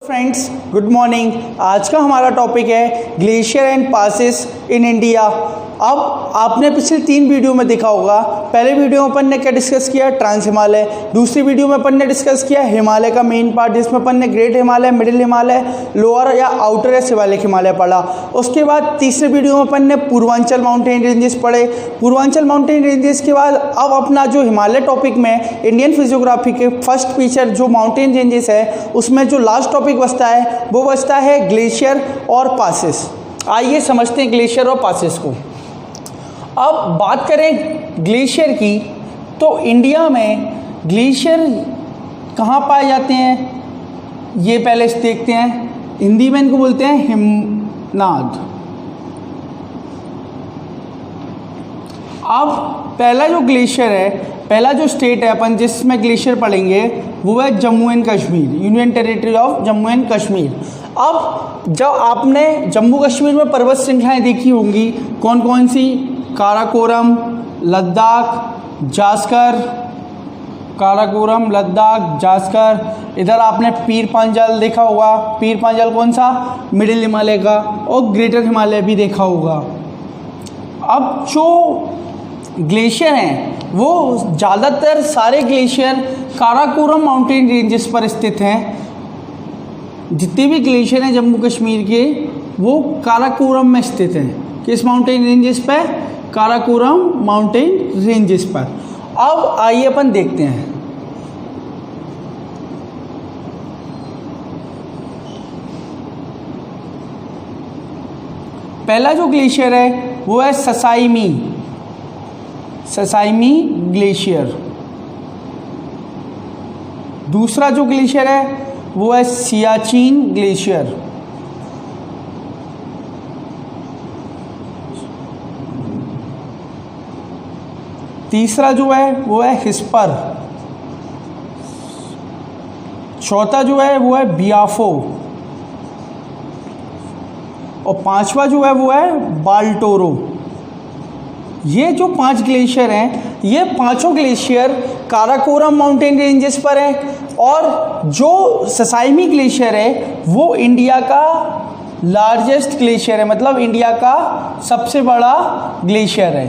Friends, good morning. आज का हमारा टॉपिक है glacier and passes in India. अब आपने पिछले 3 वीडियो में देखा होगा। पहले वीडियो में अपन ने क्या डिस्कस किया, ट्रांस हिमालय। दूसरी वीडियो में अपन ने डिस्कस किया हिमालय का मेन पार्ट, जिसमें अपन ने great Himalaya, middle Himalaya, lower या आउटर या शिवालिक हिमालय पढ़ा। उसके बाद तीसरे वीडियो में अपन ने पूर्वांचल माउंटेन रेंजेस पढ़े। पूर्वांचल माउंटेन रेंजेस के बाद अब अपना जो हिमालय टॉपिक में इंडियन फिजियोग्राफी के फर्स्ट फीचर जो माउंटेन रेंजेस है, उसमें जो लास्ट टॉपिक बचता है वो बचता है ग्लेशियर और पासेस। आइए समझते हैं ग्लेशियर और पासेस को। अब बात करें ग्लेशियर की, तो इंडिया में ग्लेशियर कहाँ पाए जाते हैं ये पहले देखते हैं। हिंदी में इनको बोलते हैं हिमनाद। अब पहला जो ग्लेशियर है, पहला जो स्टेट है अपन जिसमें ग्लेशियर पढ़ेंगे वो है Jammu and Kashmir, union territory of Jammu and Kashmir. अब जब आपने जम्मू कश्मीर में पर्वत श्रृंखलाएँ देखी होंगी, कौन कौन सी, काराकोरम, लद्दाख, जास्कर, काराकोरम, लद्दाख, जास्कर। इधर आपने पीर पांजाल देखा होगा। पीर पांजाल कौन सा, मिडिल हिमालय का, और ग्रेटर हिमालय भी देखा होगा। अब जो ग्लेशियर हैं वो ज़्यादातर सारे ग्लेशियर काराकोरम माउंटेन रेंजेस पर स्थित हैं। जितने भी ग्लेशियर हैं जम्मू कश्मीर के वो काराकोरम में स्थित हैं। किस माउंटेन रेंजेस पे, काराकोरम माउंटेन रेंजेस पर। अब आइए अपन देखते हैं। पहला जो ग्लेशियर है वो है ससाइमी ग्लेशियर। दूसरा जो ग्लेशियर है वो है सियाचिन ग्लेशियर। तीसरा जो है वो है हिस्पर। चौथा जो है वो है बियाफो। और पांचवा जो है वो है बाल्टोरो। ये जो 5 ग्लेशियर हैं, ये पांचों ग्लेशियर काराकोरम माउंटेन रेंजेस पर हैं। और जो ससाइमी ग्लेशियर है वो इंडिया का लार्जेस्ट ग्लेशियर है, मतलब इंडिया का सबसे बड़ा ग्लेशियर है।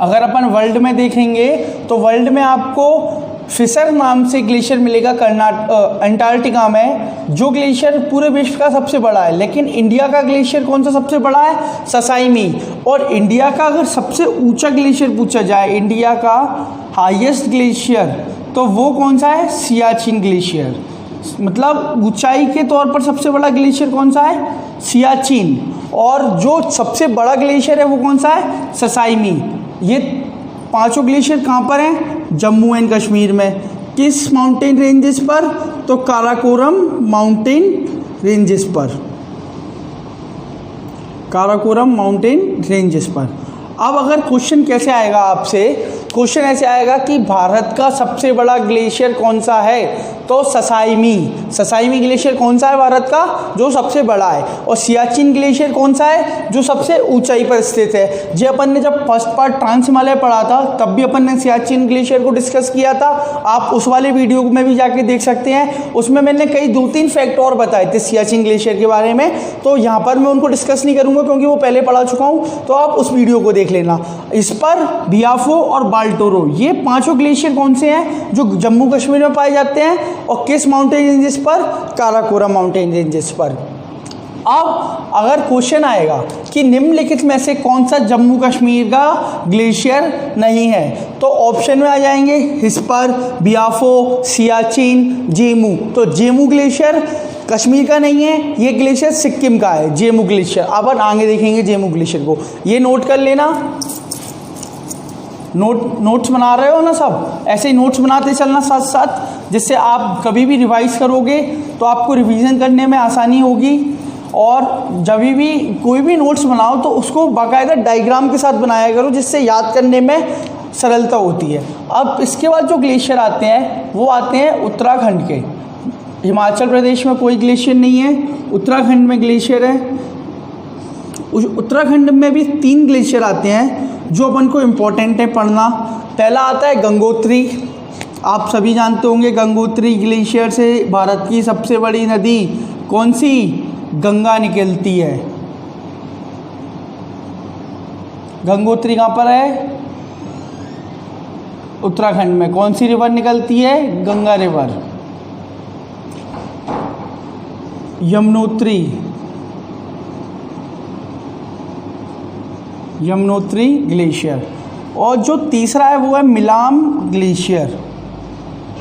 अगर अपन वर्ल्ड में देखेंगे तो वर्ल्ड में आपको फिसर नाम से ग्लेशियर मिलेगा अंटार्कटिका में, जो ग्लेशियर पूरे विश्व का सबसे बड़ा है। लेकिन इंडिया का ग्लेशियर कौन सा सबसे बड़ा है, ससाइमी। और इंडिया का अगर सबसे ऊंचा ग्लेशियर पूछा जाए, इंडिया का हाईएस्ट ग्लेशियर, तो वो कौन सा है, सियाचिन ग्लेशियर। मतलब ऊंचाई के तौर पर सबसे बड़ा ग्लेशियर कौन सा है, सियाचिन। और जो सबसे बड़ा ग्लेशियर है वो कौन सा है, ससाइमी। ये पांचों ग्लेशियर कहाँ पर हैं, जम्मू एंड कश्मीर में। किस माउंटेन रेंजेस पर, तो काराकोरम माउंटेन रेंजेस पर, काराकोरम माउंटेन रेंजेस पर। अब अगर क्वेश्चन कैसे आएगा आपसे, क्वेश्चन ऐसे आएगा कि भारत का सबसे बड़ा ग्लेशियर कौन सा है, तो ससाइमी ग्लेशियर कौन सा है भारत का, जो सबसे बड़ा है। और सियाचिन ग्लेशियर कौन सा है, जो सबसे ऊंचाई पर स्थित है। जो अपन ने जब फर्स्ट पार्ट ट्रांस हिमालय पढ़ा था तब भी अपन ने सियाचिन ग्लेशियर को डिस्कस किया था। आप उस वाले वीडियो में भी जाके देख सकते हैं। उसमें मैंने कई 2-3 फैक्ट और बताए थे सियाचिन ग्लेशियर के बारे में, तो यहाँ पर मैं उनको डिस्कस नहीं करूँगा क्योंकि वो पहले पढ़ा चुका हूँ, तो आप उस वीडियो को देख लेना। इस पर बियाफो और बाल्टोरो, ये पांचों ग्लेशियर कौन से हैं जो जम्मू कश्मीर में पाए जाते हैं, और किस माउंटेन रेंजेस पर, काराकोरम माउंटेन रेंजेस पर। अब अगर क्वेश्चन आएगा कि निम्नलिखित में से कौन सा जम्मू कश्मीर का ग्लेशियर नहीं है, तो ऑप्शन में आ जाएंगे हिस्पर, बियाफो, सियाचिन, जेमू। तो जेमू ग्लेशियर कश्मीर का नहीं है, ये ग्लेशियर सिक्किम का है, जेमू ग्लेशियर। अब आगे देखेंगे जेमू ग्लेशियर को, ये नोट कर लेना। नोट्स बना रहे हो ना सब, ऐसे ही नोट्स बनाते चलना साथ साथ, जिससे आप कभी भी रिवाइज करोगे तो आपको रिवीजन करने में आसानी होगी। और जब भी कोई भी नोट्स बनाओ तो उसको बाकायदा डायग्राम के साथ बनाया करो, जिससे याद करने में सरलता होती है। अब इसके बाद जो ग्लेशियर आते हैं वो आते हैं उत्तराखंड के। हिमाचल प्रदेश में कोई ग्लेशियर नहीं है, उत्तराखंड में ग्लेशियर है। उत्तराखंड में भी 3 ग्लेशियर आते हैं जो अपन को इम्पोर्टेंट है पढ़ना। पहला आता है गंगोत्री, आप सभी जानते होंगे गंगोत्री ग्लेशियर से भारत की सबसे बड़ी नदी कौन सी? गंगा निकलती है। गंगोत्री कहाँ पर है? उत्तराखंड में। कौन सी रिवर निकलती है? गंगा रिवर। यमुनोत्री, यमुनोत्री ग्लेशियर। और जो तीसरा है वो है मिलाम ग्लेशियर।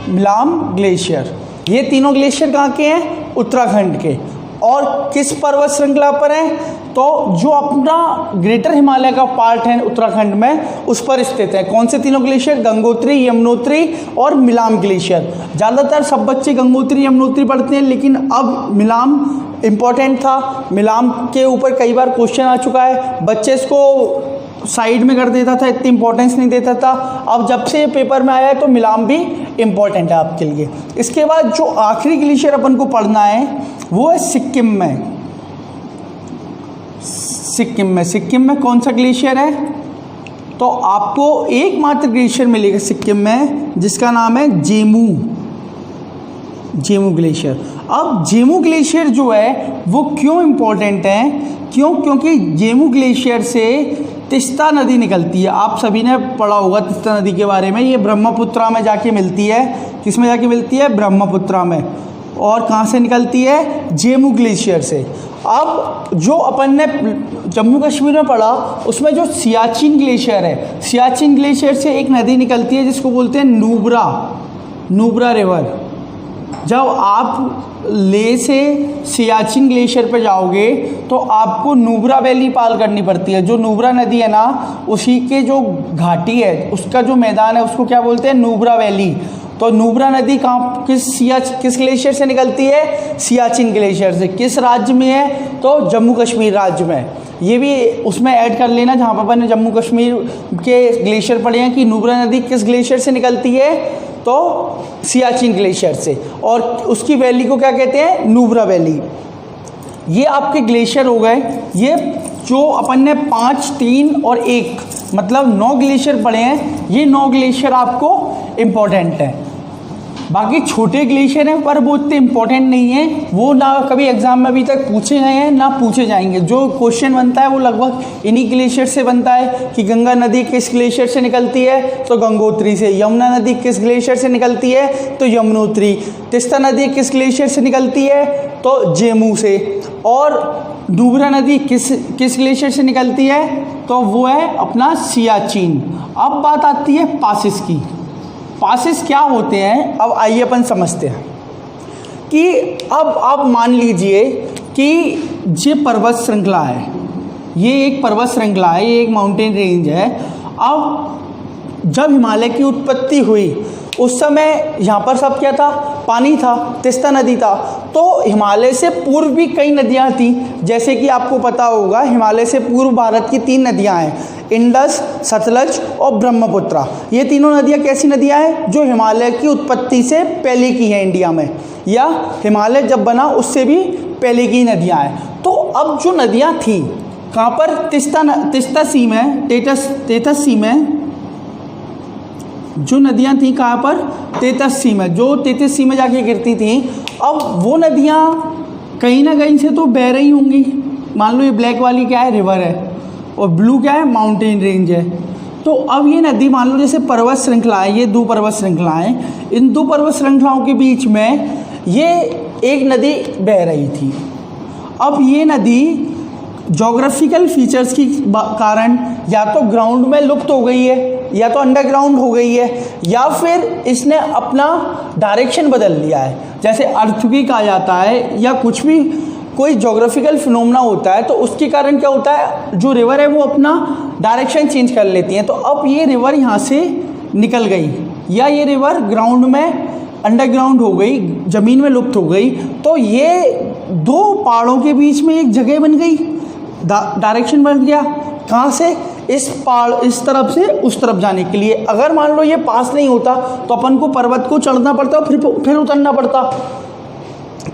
मिलाम ग्लेशियर। ये तीनों ग्लेशियर कहाँ के हैं? उत्तराखंड के। और किस पर्वत श्रृंखला पर हैं? तो जो अपना ग्रेटर हिमालय का पार्ट है उत्तराखंड में उस पर स्थित है। कौन से तीनों ग्लेशियर? गंगोत्री, यमुनोत्री और मिलाम ग्लेशियर। ज़्यादातर सब बच्चे गंगोत्री यमुनोत्री पढ़ते हैं, लेकिन अब मिलाम इम्पॉर्टेंट था। मिलाम के ऊपर कई बार क्वेश्चन आ चुका है, बच्चे इसको साइड में कर देता था, इतनी इंपॉर्टेंस नहीं देता था। अब जब से पेपर में आया है तो मिलाम भी इम्पॉर्टेंट है आपके लिए। इसके बाद जो आखिरी ग्लेशियर अपन को पढ़ना है वो है सिक्किम में। सिक्किम में कौन सा ग्लेशियर है? तो आपको एकमात्र ग्लेशियर मिलेगा सिक्किम में जिसका नाम है जेमू ग्लेशियर। अब जेमू ग्लेशियर जो है वो क्यों इम्पोर्टेंट है? क्योंकि जेमू ग्लेशियर से तिस्ता नदी निकलती है। आप सभी ने पढ़ा होगा तिस्ता नदी के बारे में। ये ब्रह्मपुत्रा में जाके मिलती है। किस में जाके मिलती है? ब्रह्मपुत्रा में। और कहाँ से निकलती है? जेमू ग्लेशियर से। अब जो अपन ने जम्मू कश्मीर में पढ़ा उसमें जो सियाचिन ग्लेशियर है, सियाचिन ग्लेशियर से एक नदी निकलती है जिसको बोलते हैं नुब्रा रिवर। जब आप लेह से सियाचिन ग्लेशियर पे जाओगे तो आपको नुब्रा वैली पार करनी पड़ती है। जो नुब्रा नदी है ना, उसी के जो घाटी है, उसका जो मैदान है उसको क्या बोलते हैं? नुब्रा वैली। तो नुब्रा नदी कहाँ किस ग्लेशियर से निकलती है? सियाचिन ग्लेशियर से। किस राज्य में है? तो जम्मू कश्मीर राज्य में। ये भी उसमें ऐड कर लेना जहाँ पर अपन ने जम्मू कश्मीर के ग्लेशियर पढ़े हैं कि नुब्रा नदी किस ग्लेशियर से निकलती है? तो सियाचिन ग्लेशियर से। और उसकी वैली को क्या कहते हैं? नुब्रा वैली। ये आपके ग्लेशियर हो गए। ये जो अपन ने 5, 3 और 1 मतलब 9 ग्लेशियर पढ़े हैं, ये 9 ग्लेशियर आपको इम्पोर्टेंट है। बाकी छोटे ग्लेशियर हैं पर वो इतने इम्पोर्टेंट नहीं है। वो ना कभी एग्जाम में अभी तक पूछे गए हैं ना पूछे जाएंगे। जो क्वेश्चन बनता है वो लगभग इन्हीं ग्लेशियर से बनता है कि गंगा नदी किस ग्लेशियर से निकलती है? तो गंगोत्री से। यमुना नदी किस ग्लेशियर से निकलती है? तो यमुनोत्री। तिस्ता नदी किस ग्लेशियर से निकलती है? तो जेमू से। और नुब्रा नदी किस ग्लेशियर से निकलती है? तो वो है अपना सियाचिन। अब बात आती है पासिस की। पासिस क्या होते हैं? अब आइए अपन समझते हैं कि अब आप मान लीजिए कि ये पर्वत श्रृंखला है, ये एक पर्वत श्रृंखला है, ये एक माउंटेन रेंज है। अब जब हिमालय की उत्पत्ति हुई उस समय यहाँ पर सब क्या था? पानी था, तिस्ता नदी था। तो हिमालय से पूर्व भी कई नदियाँ थी। जैसे कि आपको पता होगा हिमालय से पूर्व भारत की 3 नदियाँ हैं, इंडस, सतलज और ब्रह्मपुत्रा। ये तीनों नदियाँ कैसी नदियाँ हैं? जो हिमालय की उत्पत्ति से पहले की हैं इंडिया में, या हिमालय जब बना उससे भी पहले की नदियाँ हैं। तो अब जो नदियाँ थी कहाँ पर? तिस्ता सी में, तेतस सी में जो नदियाँ थी कहाँ पर? तेतस सी में। जो तेतस सी में जाके गिरती थी, अब वो नदियाँ कहीं ना कहीं से तो बह रही होंगी। मान लो ये ब्लैक वाली क्या है? रिवर है, और ब्लू क्या है? माउंटेन रेंज है। तो अब ये नदी मान लो जैसे पर्वत श्रृंखला है, ये 2 पर्वत श्रृंखलाएँ, इन 2 पर्वत श्रृंखलाओं के बीच में ये एक नदी बह रही थी। अब ये नदी जोग्राफिकल फीचर्स की कारण या तो ग्राउंड में लुप्त हो गई है, या तो अंडरग्राउंड हो गई है, या फिर इसने अपना डायरेक्शन बदल लिया है। जैसे अर्थक्वेक आ जाता है या कुछ भी कोई जोग्राफिकल फिनोमेना होता है तो उसके कारण क्या होता है? जो रिवर है वो अपना डायरेक्शन चेंज कर लेती है। तो अब ये रिवर यहाँ से निकल गई, या ये रिवर ग्राउंड में अंडरग्राउंड हो गई, ज़मीन में लुप्त हो गई। तो ये 2 पहाड़ों के बीच में एक जगह बन गई, डायरेक्शन बन गया। कहाँ से? इस पहाड़ इस तरफ से उस तरफ जाने के लिए। अगर मान लो ये पास नहीं होता तो अपन को पर्वत को चढ़ना पड़ता, फिर उतरना पड़ता।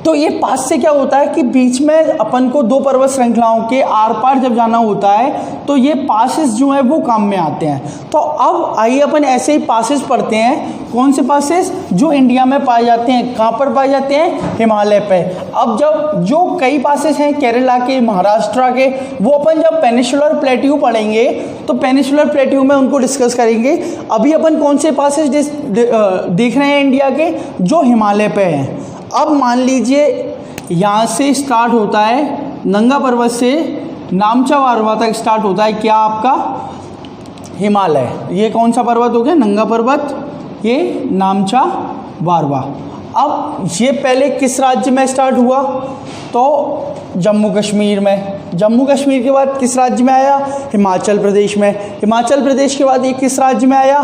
तो ये पास से क्या होता है कि बीच में अपन को दो पर्वत श्रृंखलाओं के आर पार जब जाना होता है तो ये पासेस जो है वो काम में आते हैं। तो अब आइए अपन ऐसे ही पासेस पढ़ते हैं। कौन से पासेस? जो इंडिया में पाए जाते हैं। कहाँ पर पाए जाते हैं? हिमालय पे। अब जब जो कई पासेस हैं केरला के, महाराष्ट्र के, वो अपन जब पेनिनसुलर प्लेट्यू पढ़ेंगे तो पेनिनसुलर प्लेट्यू में उनको डिस्कस करेंगे। अभी अपन कौन से पासेस देख रहे हैं इंडिया के? जो हिमालय पे हैं। अब मान लीजिए यहाँ से स्टार्ट होता है, नंगा पर्वत से नामचा वारवा तक स्टार्ट होता है क्या आपका? हिमालय। ये कौन सा पर्वत हो गया? नंगा पर्वत, ये नामचा वारवा। अब ये पहले किस राज्य में स्टार्ट हुआ? तो जम्मू कश्मीर में। जम्मू कश्मीर के बाद किस राज्य में आया? हिमाचल प्रदेश में। हिमाचल प्रदेश के बाद ये किस राज्य में आया?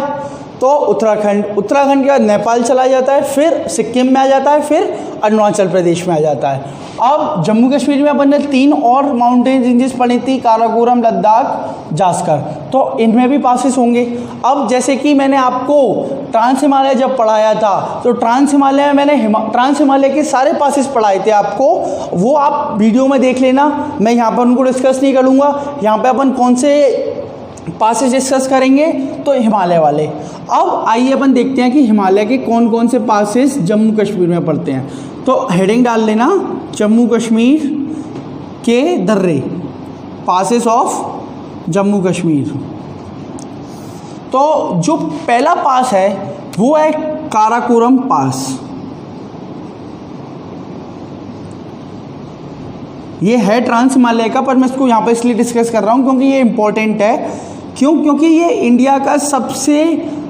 तो उत्तराखंड। उत्तराखंड के बाद नेपाल चला जाता है, फिर सिक्किम में आ जाता है, फिर अरुणाचल प्रदेश में आ जाता है। अब जम्मू कश्मीर में अपन ने 3 और माउंटेन रेंजेस पढ़ी थी, काराकोरम, लद्दाख, जास्कर। तो इनमें भी पासेस होंगे। अब जैसे कि मैंने आपको ट्रांस हिमालय जब पढ़ाया था तो ट्रांस हिमालय में मैंने ट्रांस हिमालय के सारे पासेस पढ़ाए थे आपको, वो आप वीडियो में देख लेना। मैं यहाँ पर उनको डिस्कस नहीं करूँगा। यहाँ पर अपन कौन से पासेस डिस्कस करेंगे? तो हिमालय वाले। अब आइए अपन देखते हैं कि हिमालय के कौन कौन से पासेस जम्मू कश्मीर में पड़ते हैं। तो हेडिंग डाल लेना, जम्मू कश्मीर के दर्रे, पासेस ऑफ जम्मू कश्मीर। तो जो पहला पास है वो है काराकोरम पास। ये है ट्रांस हिमालय का, पर मैं इसको यहाँ पर इसलिए डिस्कस कर रहा हूँ क्योंकि ये इंपॉर्टेंट है। क्यों? क्योंकि ये इंडिया का सबसे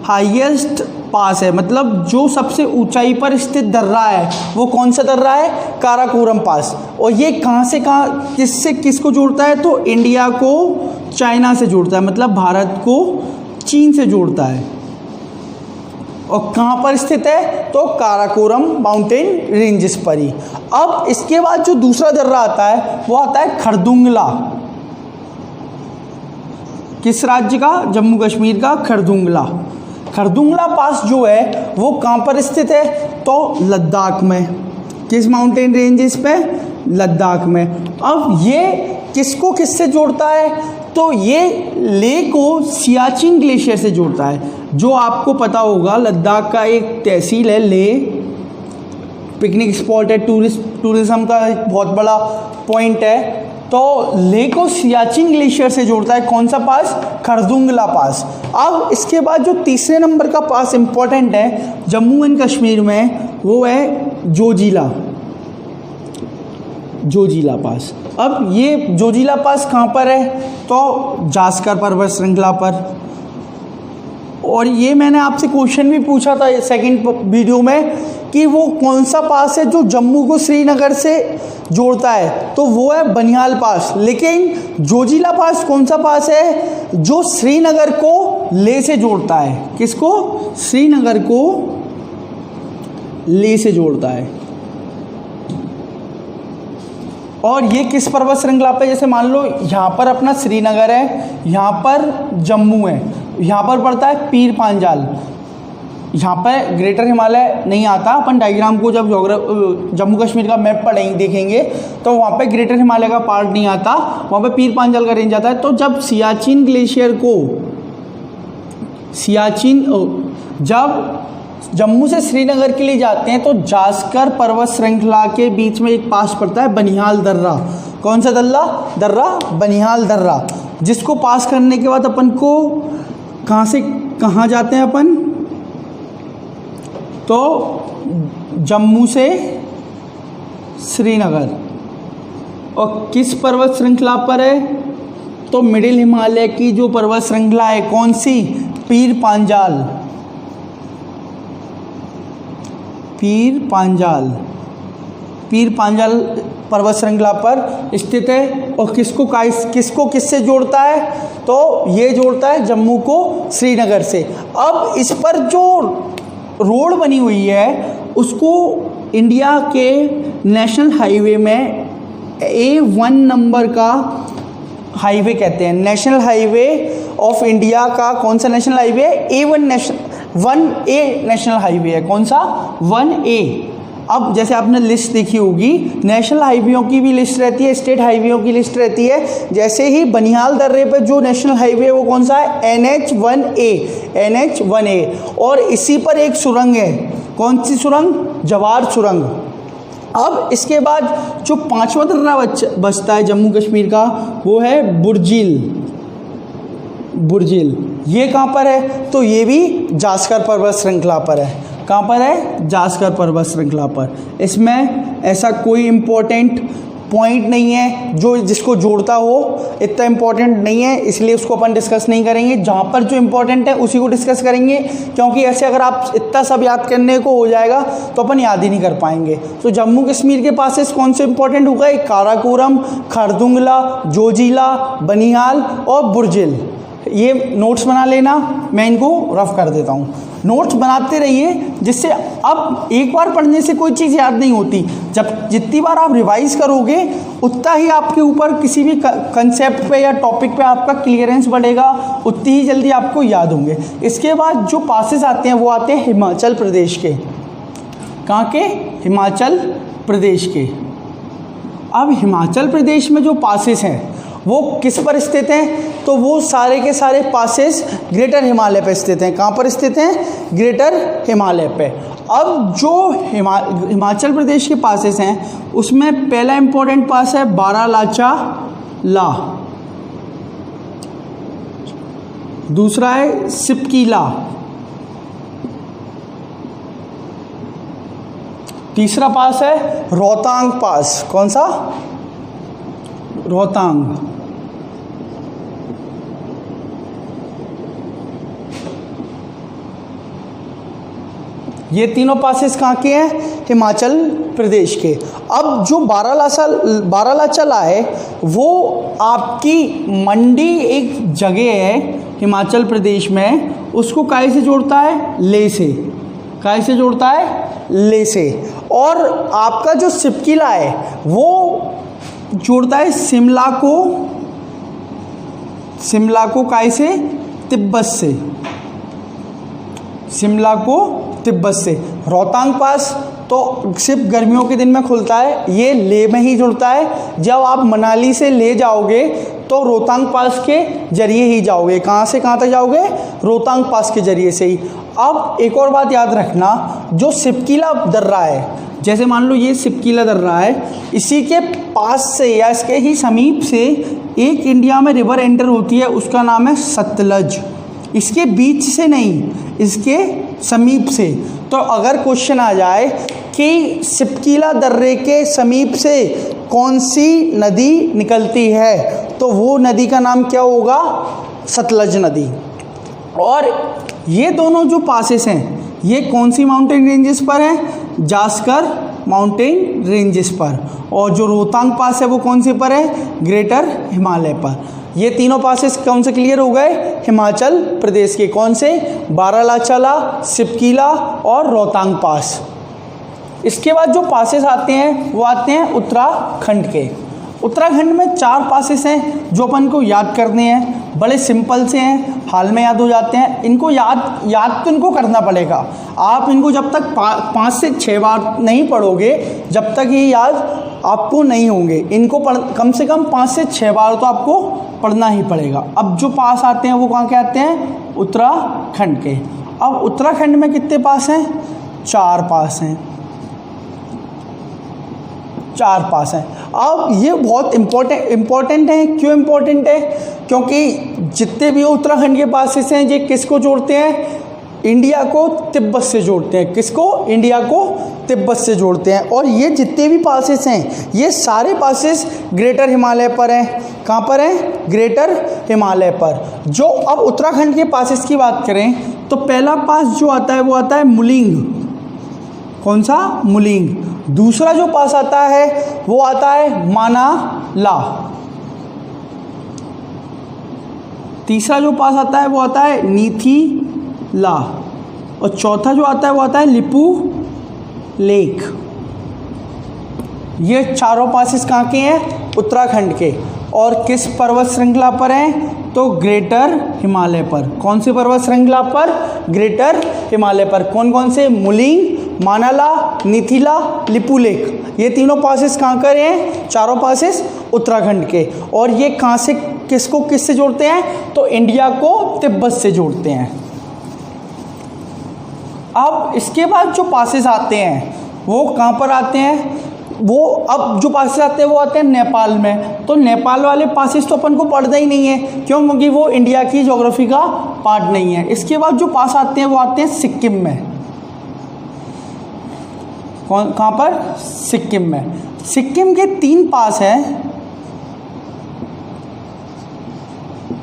हाईएस्ट पास है, मतलब जो सबसे ऊंचाई पर स्थित दर्रा है वो कौन सा दर्रा है? काराकोरम पास। और ये कहाँ से कहाँ, किससे किसको जोड़ता है? तो इंडिया को चाइना से जोड़ता है, मतलब भारत को चीन से जोड़ता है। और कहाँ पर स्थित है? तो काराकोरम माउंटेन रेंजेस पर ही। अब इसके बाद जो दूसरा दर्रा आता है वो आता है खरदुंगला। किस राज्य का? जम्मू कश्मीर का खरदुंगला। खरदुंगला पास जो है वो कहाँ पर स्थित है? तो लद्दाख में। किस माउंटेन रेंजेस पे? लद्दाख में। अब ये किसको किससे जोड़ता है? तो ये लेह को सियाचिन ग्लेशियर से जोड़ता है। जो आपको पता होगा लद्दाख का एक तहसील है लेह, पिकनिक स्पॉट है, टूरिज्म का एक बहुत बड़ा पॉइंट है। तो लेह को सियाचिन ग्लेशियर से जोड़ता है कौन सा पास? खरदुंगला पास। अब इसके बाद जो तीसरे नंबर का पास इंपॉर्टेंट है जम्मू एंड कश्मीर में, वो है जोजिला। जोजिला पास। अब ये जोजिला पास कहाँ पर है? तो जास्कर पर्वत श्रृंखला पर। और ये मैंने आपसे क्वेश्चन भी पूछा था सेकंड वीडियो में कि वो कौन सा पास है जो जम्मू को श्रीनगर से जोड़ता है? तो वो है बनिहाल पास। लेकिन जोजिला पास कौन सा पास है जो श्रीनगर को लेह से जोड़ता है? किसको? श्रीनगर को लेह से जोड़ता है। और ये किस पर्वत श्रृंखला पे? जैसे मान लो यहाँ पर अपना श्रीनगर है, यहाँ पर जम्मू है, यहाँ पर पड़ता है पीर पांजाल। यहाँ पर ग्रेटर हिमालय नहीं आता। अपन डायग्राम को जब जम्मू कश्मीर का मैप पढ़ेंगे देखेंगे तो वहाँ पे ग्रेटर हिमालय का पार्ट नहीं आता, वहाँ पे पीर पांजाल का रेंज आता है। तो जब सियाचिन ग्लेशियर को जब जम्मू से श्रीनगर के लिए जाते हैं तो जास्कर पर्वत श्रृंखला के बीच में एक पास पड़ता है बनिहाल दर्रा। कौन सा दर्रा? बनिहाल दर्रा, जिसको पास करने के बाद अपन को कहाँ से कहाँ जाते हैं अपन? तो जम्मू से श्रीनगर। और किस पर्वत श्रृंखला पर है? तो मिडिल हिमालय की जो पर्वत श्रृंखला है कौन सी? पीर पांजाल। पीर पांजाल पर्वत श्रृंखला पर स्थित है। और किसको किससे जोड़ता है? तो ये जोड़ता है जम्मू को श्रीनगर से। अब इस पर जो रोड बनी हुई है उसको इंडिया के नेशनल हाईवे में A1 नंबर का हाईवे कहते हैं। नेशनल हाईवे ऑफ इंडिया का कौन सा नेशनल हाईवे है? A1 1A नेशनल हाईवे है। कौन सा? 1A। अब जैसे आपने लिस्ट देखी होगी, नेशनल हाईवेयों की भी लिस्ट रहती है, स्टेट हाईवेयों की लिस्ट रहती है। जैसे ही बनिहाल दर्रे पे जो नेशनल हाईवे है वो कौन सा है, NH1A, NH1A। और इसी पर एक सुरंग है, कौन सी सुरंग, जवार सुरंग। अब इसके बाद जो पांचवा दर्रा बचता है जम्मू कश्मीर का, वो है बुर्जिल। बुर्जिल ये कहाँ पर है, तो ये भी जास्कर पर्वत श्रृंखला पर है। कहाँ पर है, जास्कर पर्वत श्रृंखला पर। इसमें ऐसा कोई इम्पोर्टेंट पॉइंट नहीं है जो जिसको जोड़ता हो, इतना इम्पोर्टेंट नहीं है, इसलिए उसको अपन डिस्कस नहीं करेंगे। जहाँ पर जो इम्पोर्टेंट है उसी को डिस्कस करेंगे, क्योंकि ऐसे अगर आप इतना सब याद करने को हो जाएगा तो अपन याद ही नहीं कर पाएंगे। तो जम्मू कश्मीर के पास कौन से इंपॉर्टेंट होगा, काराकोरम, खरदुंगला, जोजिला, बनिहाल और बुर्जिल। ये नोट्स बना लेना, मैं इनको रफ कर देता हूँ। नोट्स बनाते रहिए, जिससे अब एक बार पढ़ने से कोई चीज़ याद नहीं होती। जब जितनी बार आप रिवाइज करोगे उतना ही आपके ऊपर किसी भी कंसेप्ट पे या टॉपिक पे आपका क्लियरेंस बढ़ेगा, उतनी ही जल्दी आपको याद होंगे। इसके बाद जो पासेस आते हैं वो आते हैं हिमाचल प्रदेश के। कहाँ के, हिमाचल प्रदेश के। अब हिमाचल प्रदेश में जो पासेस हैं वो किस पर स्थित हैं, तो वो सारे के सारे पासेस ग्रेटर हिमालय पे स्थित हैं। कहाँ पर स्थित हैं, ग्रेटर हिमालय पे। अब जो हिमाचल प्रदेश के पासेस हैं उसमें पहला इंपॉर्टेंट पास है बारालाचा ला, दूसरा है सिपकीला, तीसरा पास है रोहतांग पास। कौन सा, रोहतांग। ये तीनों पासेस कहाँ के हैं, हिमाचल प्रदेश के। अब जो बारालाचा ला है वो आपकी मंडी एक जगह है हिमाचल प्रदेश में, उसको काय से जोड़ता है, ले से। काय से जोड़ता है, ले से। और आपका जो सिपकीला है वो जोड़ता है शिमला को काय से, तिब्बत से। शिमला को तिब्बत से। रोहतांग पास तो सिर्फ गर्मियों के दिन में खुलता है, ये लेह में ही जुड़ता है। जब आप मनाली से ले जाओगे तो रोहतांग पास के जरिए ही जाओगे। कहाँ से कहाँ तक जाओगे, रोहतांग पास के जरिए से ही। अब एक और बात याद रखना, जो सिपकीला दर्रा है, जैसे मान लो ये सिपकीला दर्रा है, इसी के पास से या इसके ही समीप से एक इंडिया में रिवर एंटर होती है, उसका नाम है सतलज। इसके बीच से नहीं, इसके समीप से। तो अगर क्वेश्चन आ जाए कि सिपकीला दर्रे के समीप से कौन सी नदी निकलती है, तो वो नदी का नाम क्या होगा, सतलज नदी। और ये दोनों जो पासेस हैं ये कौन सी माउंटेन रेंजेस पर हैं, जास्कर माउंटेन रेंजेस पर। और जो रोहतांग पास है वो कौन से पर है, ग्रेटर हिमालय पर। ये तीनों पासेस कौन से क्लियर हो गए, हिमाचल प्रदेश के। कौन से, बारालाचा ला, सिपकीला और रोहतांग पास। इसके बाद जो पासेस आते हैं वो आते हैं उत्तराखंड के। उत्तराखंड में 4 पासेस हैं जो अपन को याद करने हैं, बड़े सिंपल से हैं, हाल में याद हो जाते हैं। इनको याद तो इनको करना पड़ेगा। आप इनको जब तक 5 से 6 बार नहीं पढ़ोगे, जब तक ये याद आपको नहीं होंगे। इनको कम से कम 5 से 6 बार तो आपको पढ़ना ही पड़ेगा। अब जो पास आते हैं वो कहाँ के आते हैं, उत्तराखंड के। अब उत्तराखंड में कितने पास हैं, 4 पास हैं। 4 पास हैं। अब ये बहुत इम्पोर्टेंट है। क्यों इम्पोर्टेंट है, क्योंकि जितने भी उत्तराखंड के पासेस हैं ये किसको जोड़ते हैं, इंडिया को तिब्बत से जोड़ते हैं। किसको, इंडिया को तिब्बत से जोड़ते हैं। और ये जितने भी पासेस हैं ये सारे पासेस ग्रेटर हिमालय पर हैं। कहाँ पर हैं, ग्रेटर हिमालय पर। जो अब उत्तराखंड के पासेस की बात करें तो पहला पास जो आता है वो आता है मुलिंग। कौन सा, मुलिंग। दूसरा जो पास आता है वो आता है मानाला। तीसरा जो पास आता है वो आता है नीथीला। और चौथा जो आता है वो आता है लिपू लेक। ये चारों पासेस कहाँ के हैं, उत्तराखंड के। और किस पर्वत श्रृंखला पर हैं, तो ग्रेटर हिमालय पर। कौन सी पर्वत श्रृंखला पर, ग्रेटर हिमालय पर। कौन कौन से, मुलिंग, मानाला, निथिला, लिपुलेख, ये तीनों पासेस कहाँ कर हैं? चारों पासेस उत्तराखंड के। और ये कहाँ से किसको किससे जोड़ते हैं? तो इंडिया को तिब्बत से जोड़ते हैं। अब इसके बाद जो पासेस आते हैं वो कहाँ पर आते हैं? वो अब जो पासेस आते हैं वो आते हैं नेपाल में। तो नेपाल वाले पासेस तो अपन को पढ़ना ही नहीं है, क्यों? क्योंकि वो इंडिया की ज्योग्राफी का पार्ट नहीं है। इसके बाद जो पास आते हैं वो आते हैं सिक्किम में। कहाँ पर? सिक्किम में। सिक्किम के 3 पास हैं,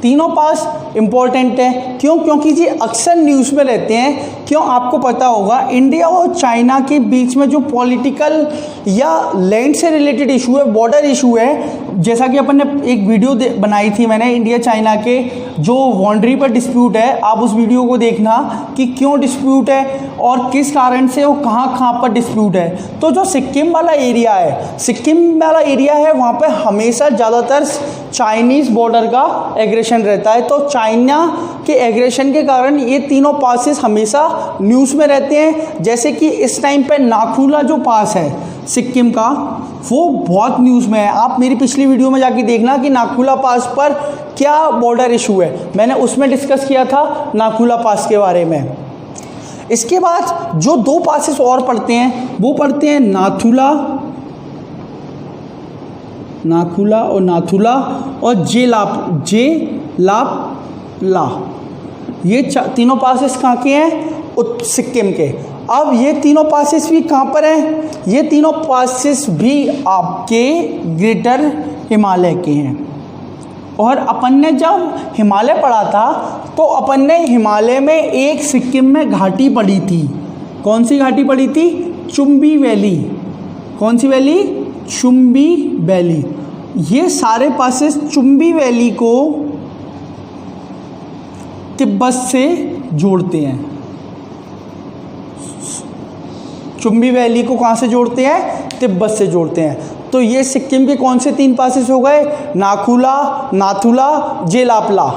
तीनों पास इंपॉर्टेंट है। क्यों? क्योंकि जी अक्सर न्यूज़ में रहते हैं। क्यों? आपको पता होगा इंडिया और चाइना के बीच में जो पॉलिटिकल या लैंड से रिलेटेड इशू है, बॉर्डर इशू है, जैसा कि अपन ने एक वीडियो बनाई थी मैंने, इंडिया चाइना के जो बाउंड्री पर डिस्प्यूट है, आप उस वीडियो को देखना कि क्यों डिस्प्यूट है और किस कारण से वो कहाँ पर डिस्प्यूट है। तो जो सिक्किम वाला एरिया है, वहाँ पर हमेशा ज़्यादातर चाइनीज़ बॉर्डर का एग्रेशन रहता है। तो चाइना के एग्रेशन के कारण ये तीनों पासेस हमेशा न्यूज़ में रहते हैं। जैसे कि इस टाइम पे नाथुला जो पास है सिक्किम का, वो बहुत न्यूज़ में है। आप मेरी पिछली वीडियो में जाके देखना कि नाथुला पास पर क्या बॉर्डर इशू है, मैंने उसमें डिस्कस किया था नाथुला पास के बारे में। इसके बाद जो 2 पासेस और पढ़ते हैं वो पढ़ते हैं नाथुला और जेलापला। ये तीनों पासेस कहाँ के हैं? सिक्किम के। अब ये तीनों पासेस भी कहाँ पर हैं? ये तीनों पासेस भी आपके ग्रेटर हिमालय के हैं। और अपन ने जब हिमालय पढ़ा था तो अपन ने हिमालय में एक सिक्किम में घाटी पढ़ी थी। कौन सी घाटी पढ़ी थी? चुम्बी वैली। कौन सी वैली? चुम्बी वैली। ये सारे पासेस चुम्बी वैली को तिब्बत से जोड़ते हैं। चुम्बी वैली को कहाँ से जोड़ते हैं? तिब्बत से जोड़ते हैं। तो ये सिक्किम के कौन से 3 पासेस हो गए? नाथुला, जेलापला।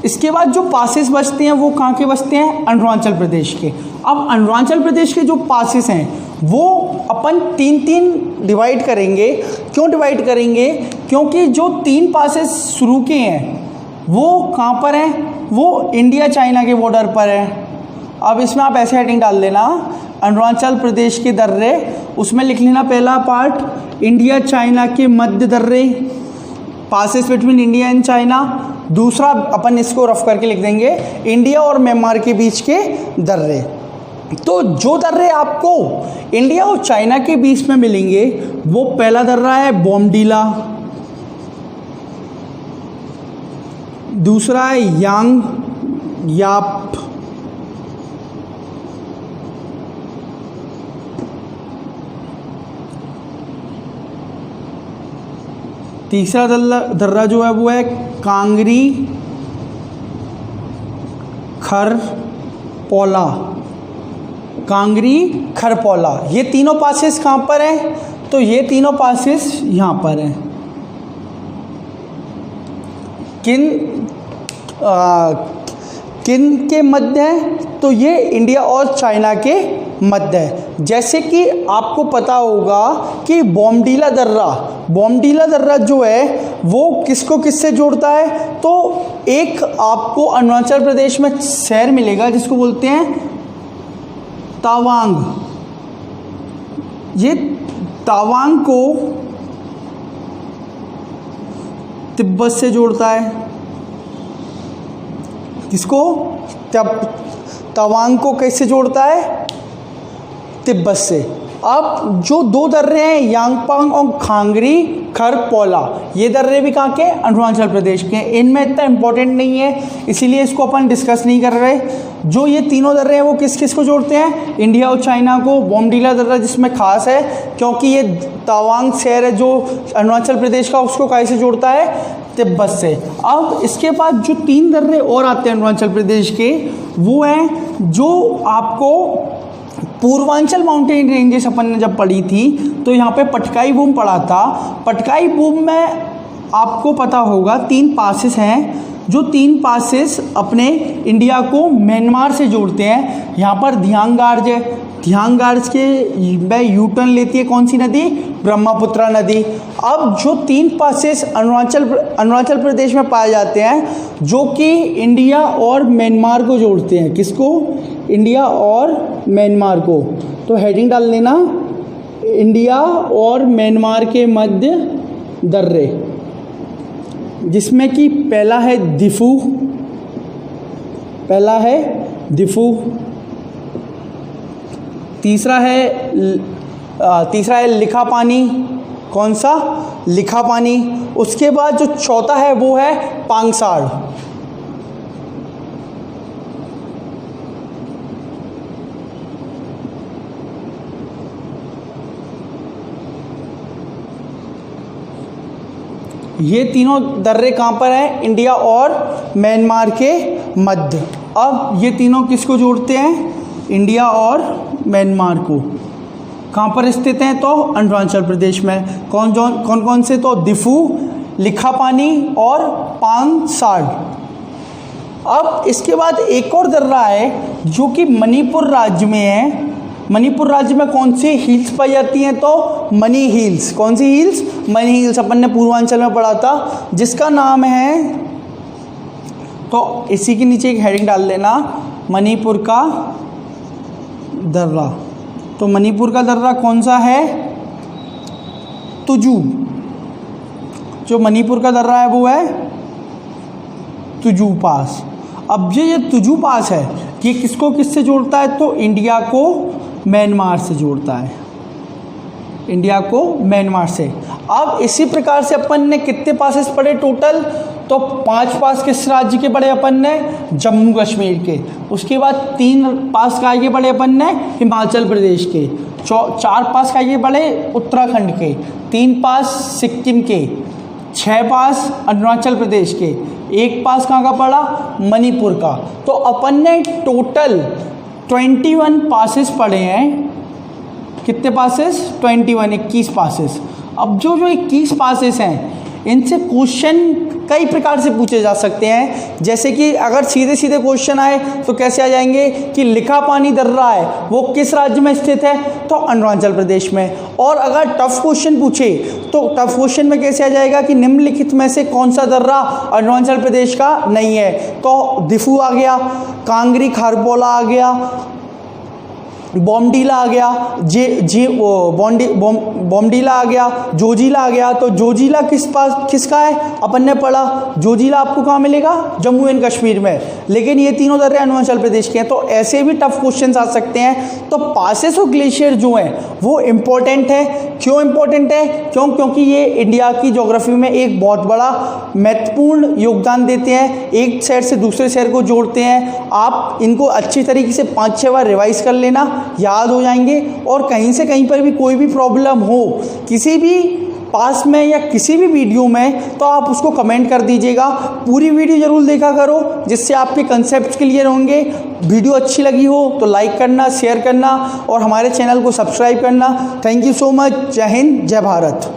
इसके बाद जो पासेस बचते हैं वो कहाँ के बचते हैं? अरुणाचल प्रदेश के। अब अरुणाचल प्रदेश के जो पासेस हैं वो अपन 3 डिवाइड करेंगे। क्यों डिवाइड करेंगे? क्योंकि जो 3 पासेस शुरू के हैं वो कहाँ पर हैं? वो इंडिया चाइना के बॉर्डर पर हैं। अब इसमें आप ऐसे हेडिंग डाल देना, अरुणाचल प्रदेश के दर्रे, उसमें लिख लेना पहला पार्ट इंडिया चाइना के मध्य दर्रे, passes between India and China. दूसरा अपन इसको रफ करके लिख देंगे इंडिया और म्यांमार के बीच के दर्रे। तो जो दर्रे आपको इंडिया और चाइना के बीच में मिलेंगे वो पहला दर्रा है बोमडीला, दूसरा है याप, तीसरा दर्रा जो है वो है कांगरी खरपौला। ये तीनों पासेस कहाँ पर हैं? तो ये तीनों पासेस यहाँ पर हैं। किन के मध्य है? तो ये इंडिया और चाइना के मध्य है। जैसे कि आपको पता होगा कि बोमडीला दर्रा जो है वो किसको किससे जोड़ता है? तो एक आपको अरुणाचल प्रदेश में शहर मिलेगा जिसको बोलते हैं तावांग। ये तावांग को तिब्बत से जोड़ता है। किसको? तवांग को कैसे जोड़ता है? तिब्बत से। अब जो 2 दर्रे हैं यांगपांग और खांगरी खरपौला, ये दर्रे भी कहाँ के? अरुणाचल प्रदेश के। इनमें इतना इंपॉर्टेंट नहीं है इसीलिए इसको अपन डिस्कस नहीं कर रहे। जो ये तीनों दर्रे हैं वो किस किस को जोड़ते हैं? इंडिया और चाइना को। बोमडीला दर्रा जिसमें खास है क्योंकि ये तवांग शहर है जो अरुणाचल प्रदेश का, उसको कैसे जोड़ता है? तिब्बत से। अब इसके बाद जो 3 दर्रे और आते हैं अरुणाचल प्रदेश के, वो हैं जो आपको पूर्वांचल माउंटेन रेंजेस अपन ने जब पढ़ी थी तो यहाँ पे पटकाई बूम पढ़ा था। पटकाई बूम में आपको पता होगा 3 पासेस हैं, जो 3 पासेस अपने इंडिया को म्यांमार से जोड़ते हैं। यहाँ पर धियांग गार्ज है, घाघरास के में यू टर्न लेती है कौन सी नदी? ब्रह्मपुत्र नदी। अब जो 3 पासेस अरुणाचल प्रदेश में पाए जाते हैं जो कि इंडिया और म्यांमार को जोड़ते हैं, किसको? इंडिया और म्यांमार को। तो हेडिंग डाल देना इंडिया और म्यांमार के मध्य दर्रे, जिसमें कि पहला है दिफू, तीसरा है लिखा पानी। कौन सा? लिखा पानी। उसके बाद जो चौथा है वो है पांगसाड़। ये तीनों दर्रे कहाँ पर हैं? इंडिया और म्यांमार के मध्य। अब ये तीनों किसको जोड़ते हैं? इंडिया और म्यांमार को। कहाँ पर स्थित हैं? तो अरुणाचल प्रदेश में। कौन कौन से? तो दिफू, लिखा पानी और पांगसाड़। अब इसके बाद एक और दर्रा है जो कि मणिपुर राज्य में है। मणिपुर राज्य में कौन सी हिल्स पाई जाती हैं? तो मनी हिल्स। कौन सी हिल्स? मनी हिल्स। अपन ने पूर्वांचल में पढ़ा था, जिसका नाम है, तो इसी के नीचे एक हेडिंग डाल देना मणिपुर का दर्रा। तो मणिपुर का दर्रा कौन सा है? तुजू। जो मणिपुर का दर्रा है वो है तुजू पास। अब ये तुजू पास है, ये किसको किससे जोड़ता है? तो इंडिया को म्यांमार से जोड़ता है, इंडिया को म्यांमार से। अब इसी प्रकार से अपन ने कितने पासेस पढ़े टोटल? तो 5 पास किस राज्य के पढ़े अपन ने? जम्मू कश्मीर के। उसके बाद 3 पास का आगे पढ़े अपन ने? हिमाचल प्रदेश के। 4 पास का आगे पढ़े? उत्तराखंड के। 3 पास सिक्किम के। 6 पास अरुणाचल प्रदेश के। 1 पास कहाँ का पड़ा? मणिपुर का। तो अपन ने टोटल 21 पासेस पढ़े हैं। कितने पासेस? 21 पासेस। अब जो 21 पासेस हैं इनसे क्वेश्चन कई प्रकार से पूछे जा सकते हैं। जैसे कि अगर सीधे सीधे क्वेश्चन आए तो कैसे आ जाएंगे कि लिखा पानी दर्रा है वो किस राज्य में स्थित है? तो अरुणाचल प्रदेश में। और अगर टफ क्वेश्चन पूछे तो टफ क्वेश्चन में कैसे आ जाएगा कि निम्नलिखित में से कौन सा दर्रा अरुणाचल प्रदेश का नहीं है? तो दिफू आ गया, कांगरी खारपोला आ गया, बॉमडीला आ गया, बॉमडीला आ गया, जोजिला आ गया। तो जोजिला किसका है? अपन ने पढ़ा जोजिला आपको कहाँ मिलेगा? जम्मू एंड कश्मीर में। लेकिन ये तीनों दर्रे अरुणाचल प्रदेश के हैं। तो ऐसे भी टफ क्वेश्चंस आ सकते हैं। तो पासेस ऑफ ग्लेशियर जो हैं वो इम्पोर्टेंट है। क्यों इम्पोर्टेंट है? क्योंकि ये इंडिया की ज्योग्राफी में एक बहुत बड़ा महत्वपूर्ण योगदान देते हैं। एक शहर से दूसरे शहर को जोड़ते हैं। आप इनको अच्छी तरीके से 5-6 बार रिवाइज कर लेना, याद हो जाएंगे। और कहीं से कहीं पर भी कोई भी प्रॉब्लम हो किसी भी पास में या किसी भी वीडियो में, तो आप उसको कमेंट कर दीजिएगा। पूरी वीडियो जरूर देखा करो जिससे आपके कंसेप्ट क्लियर होंगे। वीडियो अच्छी लगी हो तो लाइक करना, शेयर करना और हमारे चैनल को सब्सक्राइब करना। Thank you so much. जय हिंद, जय भारत।